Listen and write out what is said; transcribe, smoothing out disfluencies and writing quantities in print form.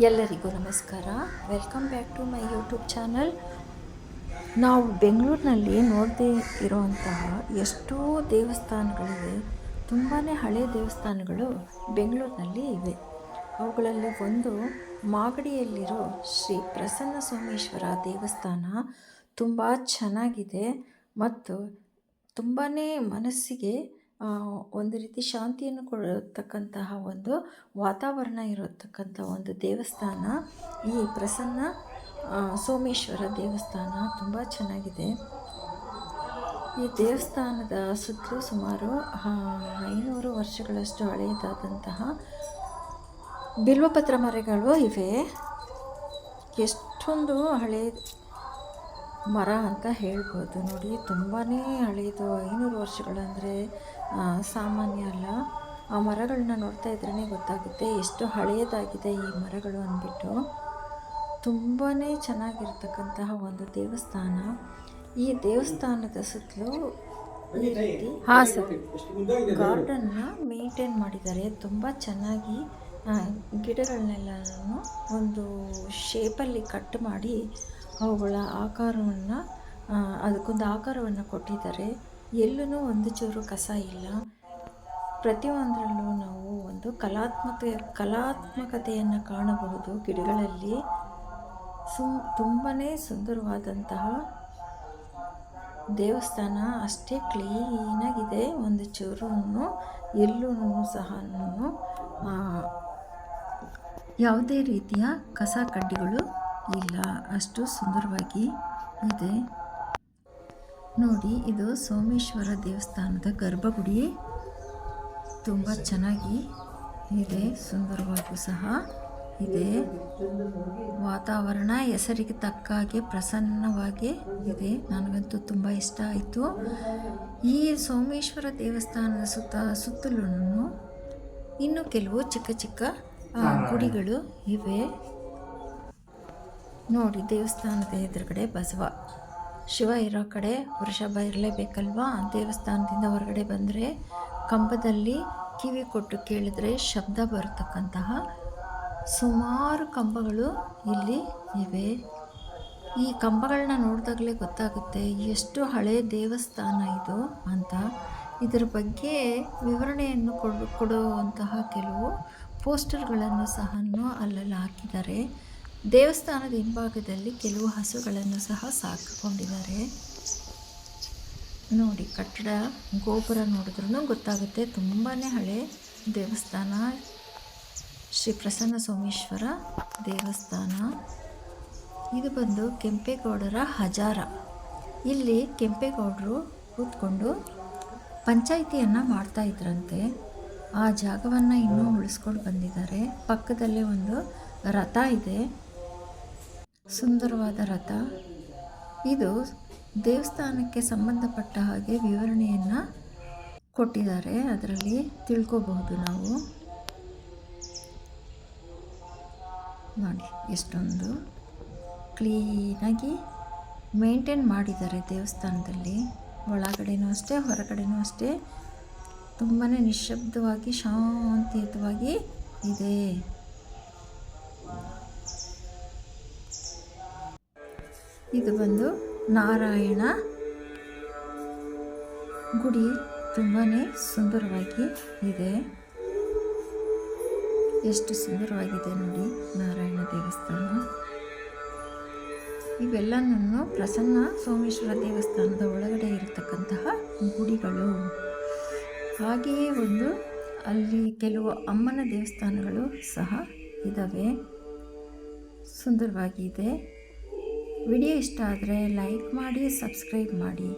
ಎಲ್ಲರಿಗೂ ನಮಸ್ಕಾರ. Welcome back to my YouTube channel. ನಾವು ಬೆಂಗಳೂರಿನಲ್ಲಿ ನೋಡದೇ ಇರುವಂತಹ ಎಷ್ಟೋ ದೇವಸ್ಥಾನಗಳಿವೆ. ತುಂಬಾ ಹಳೆಯ ದೇವಸ್ಥಾನಗಳು ಬೆಂಗಳೂರಿನಲ್ಲಿ ಇವೆ. ಅವುಗಳಲ್ಲಿ ಒಂದು ಮಾಗಡಿಯಲ್ಲಿರೋ ಶ್ರೀ ಪ್ರಸನ್ನ ಸೋಮೇಶ್ವರ ದೇವಸ್ಥಾನ ತುಂಬ ಚೆನ್ನಾಗಿದೆ ಮತ್ತು ತುಂಬಾ ಮನಸ್ಸಿಗೆ ಒಂದು ರೀತಿ ಶಾಂತಿಯನ್ನು ಕೊಡತಕ್ಕಂತಹ ಒಂದು ವಾತಾವರಣ ಇರತಕ್ಕಂಥ ಒಂದು ದೇವಸ್ಥಾನ ಈ ಪ್ರಸನ್ನ ಸೋಮೇಶ್ವರ ದೇವಸ್ಥಾನ ತುಂಬ ಚೆನ್ನಾಗಿದೆ. ಈ ದೇವಸ್ಥಾನದ ಸುತ್ತಲೂ ಸುಮಾರು 500 ವರ್ಷಗಳಷ್ಟು ಹಳೆಯದಾದಂತಹ ಬಿಲ್ವಪತ್ರ ಮರಗಳು ಇವೆ. ಎಷ್ಟೊಂದು ಹಳೆಯ ಮರ ಅಂತ ಹೇಳ್ಬೋದು. ನೋಡಿ, ತುಂಬಾ ಹಳೆಯದು. 500 ವರ್ಷಗಳಂದರೆ ಸಾಮಾನ್ಯ ಅಲ್ಲ. ಆ ಮರಗಳನ್ನ ನೋಡ್ತಾ ಇದ್ರೇ ಗೊತ್ತಾಗುತ್ತೆ ಎಷ್ಟು ಹಳೆಯದಾಗಿದೆ ಈ ಮರಗಳು ಅಂದ್ಬಿಟ್ಟು. ತುಂಬಾ ಚೆನ್ನಾಗಿರ್ತಕ್ಕಂತಹ ಒಂದು ದೇವಸ್ಥಾನ. ಈ ದೇವಸ್ಥಾನದ ಸುತ್ತಲೂ ಈ ರೀತಿ ಗಾರ್ಡನ್ನ ಮೇಂಟೈನ್ ಮಾಡಿದ್ದಾರೆ. ತುಂಬ ಚೆನ್ನಾಗಿ ಗಿಡಗಳನ್ನೆಲ್ಲನೂ ಒಂದು ಶೇಪಲ್ಲಿ ಕಟ್ ಮಾಡಿ ಅವುಗಳ ಆಕಾರವನ್ನು ಅದಕ್ಕೊಂದು ಆಕಾರವನ್ನು ಕೊಟ್ಟಿದ್ದಾರೆ. ಎಲ್ಲೂ ಒಂದು ಚೂರು ಕಸ ಇಲ್ಲ. ಪ್ರತಿಯೊಂದರಲ್ಲೂ ನಾವು ಒಂದು ಕಲಾತ್ಮಕತೆಯನ್ನು ಕಾಣಬಹುದು. ಗಿಡಗಳಲ್ಲಿ ತುಂಬಾ ಸುಂದರವಾದಂತಹ ದೇವಸ್ಥಾನ. ಅಷ್ಟೇ ಕ್ಲೀನಾಗಿದೆ. ಒಂದು ಚೂರು ಎಲ್ಲೂ ಸಹ ಯಾವುದೇ ರೀತಿಯ ಕಸ ಕಡ್ಡಿಗಳು ಇಲ್ಲ. ಅಷ್ಟು ಸುಂದರವಾಗಿ ಇದೆ. ನೋಡಿ, ಇದು ಸೋಮೇಶ್ವರ ದೇವಸ್ಥಾನದ ಗರ್ಭಗುಡಿ. ತುಂಬ ಚೆನ್ನಾಗಿ ಇದೆ, ಸುಂದರವಾಗೂ ಸಹ ಇದೆ. ವಾತಾವರಣ ಹೆಸರಿಗೆ ತಕ್ಕ ಹಾಗೆ ಪ್ರಸನ್ನವಾಗಿ ಇದೆ. ನನಗಂತೂ ತುಂಬ ಇಷ್ಟ ಆಯಿತು. ಈ ಸೋಮೇಶ್ವರ ದೇವಸ್ಥಾನದ ಸುತ್ತಲೂ ಇನ್ನೂ ಕೆಲವು ಚಿಕ್ಕ ಚಿಕ್ಕ ಗುಡಿಗಳು ಇವೆ. ನೋಡಿ, ದೇವಸ್ಥಾನದ ಎದುರುಗಡೆ ಬಸವ, ಶಿವ ಇರೋ ಕಡೆ ವೃಷಭ ಇರಲೇಬೇಕಲ್ವಾ. ದೇವಸ್ಥಾನದಿಂದ ಹೊರಗಡೆ ಬಂದರೆ ಕಂಬದಲ್ಲಿ ಕಿವಿ ಕೊಟ್ಟು ಕೇಳಿದ್ರೆ ಶಬ್ದ ಬರತಕ್ಕಂತಹ ಸುಮಾರು ಕಂಬಗಳು ಇಲ್ಲಿ ಇವೆ. ಈ ಕಂಬಗಳನ್ನ ನೋಡಿದಾಗಲೇ ಗೊತ್ತಾಗುತ್ತೆ ಎಷ್ಟು ಹಳೆಯ ದೇವಸ್ಥಾನ ಇದು ಅಂತ. ಇದರ ಬಗ್ಗೆ ವಿವರಣೆಯನ್ನು ಕೊಡುವಂತಹ ಕೆಲವು ಪೋಸ್ಟರ್ಗಳನ್ನು ಸಹ ಅಲ್ಲೆಲ್ಲ ಹಾಕಿದ್ದಾರೆ. ದೇವಸ್ಥಾನದ ಹಿಂಭಾಗದಲ್ಲಿ ಕೆಲವು ಹಸುಗಳನ್ನು ಸಹ ಸಾಕಿಕೊಂಡಿದ್ದಾರೆ. ನೋಡಿ, ಕಟ್ಟಡ ಗೋಪುರ ನೋಡಿದ್ರೂ ಗೊತ್ತಾಗುತ್ತೆ. ತುಂಬಾ ಹಳೆ ದೇವಸ್ಥಾನ ಶ್ರೀ ಪ್ರಸನ್ನ ಸೋಮೇಶ್ವರ ದೇವಸ್ಥಾನ. ಇದು ಬಂದು ಕೆಂಪೇಗೌಡರ ಹಜಾರ. ಇಲ್ಲಿ ಕೆಂಪೇಗೌಡರು ಕೂತ್ಕೊಂಡು ಪಂಚಾಯಿತಿಯನ್ನು ಮಾಡ್ತಾಯಿದ್ರಂತೆ. ಆ ಜಾಗವನ್ನು ಇನ್ನೂ ಉಳಿಸ್ಕೊಂಡು ಬಂದಿದ್ದಾರೆ. ಪಕ್ಕದಲ್ಲೇ ಒಂದು ರಥ ಇದೆ, ಸುಂದರವಾದ ರಥ. ಇದು ದೇವಸ್ಥಾನಕ್ಕೆ ಸಂಬಂಧಪಟ್ಟ ಹಾಗೆ ವಿವರಣೆಯನ್ನು ಕೊಟ್ಟಿದ್ದಾರೆ. ಅದರಲ್ಲಿ ತಿಳ್ಕೋಬಹುದು ನಾವು. ನೋಡಿ, ಎಷ್ಟೊಂದು ಕ್ಲೀನಾಗಿ ಮೇಂಟೈನ್ ಮಾಡಿದ್ದಾರೆ ದೇವಸ್ಥಾನದಲ್ಲಿ. ಒಳಗಡೆನೂ ಅಷ್ಟೇ, ಹೊರಗಡೆನೂ ಅಷ್ಟೇ. ತುಂಬಾ ನಿಶ್ಶಬ್ದವಾಗಿ ಶಾಂತಿಯುತವಾಗಿ ಇದೆ. ಇದು ಬಂದು ನಾರಾಯಣ ಗುಡಿ. ತುಂಬಾ ಸುಂದರವಾಗಿ ಇದೆ. ಎಷ್ಟು ಸುಂದರವಾಗಿದೆ ನೋಡಿ ನಾರಾಯಣ ದೇವಸ್ಥಾನ. ಇವೆಲ್ಲನೂ ಪ್ರಸನ್ನ ಸೋಮೇಶ್ವರ ದೇವಸ್ಥಾನದ ಒಳಗಡೆ ಇರತಕ್ಕಂತಹ ಗುಡಿಗಳು. ಹಾಗೆಯೇ ಒಂದು ಅಲ್ಲಿ ಕೆಲವು ಅಮ್ಮನ ದೇವಸ್ಥಾನಗಳು ಸಹ ಇದ್ದಾವೆ. ಸುಂದರವಾಗಿದೆ. ವಿಡಿಯೋ ಇಷ್ಟ ಆದರೆ ಲೈಕ್ ಮಾಡಿ, ಸಬ್ಸ್ಕ್ರೈಬ್ ಮಾಡಿ.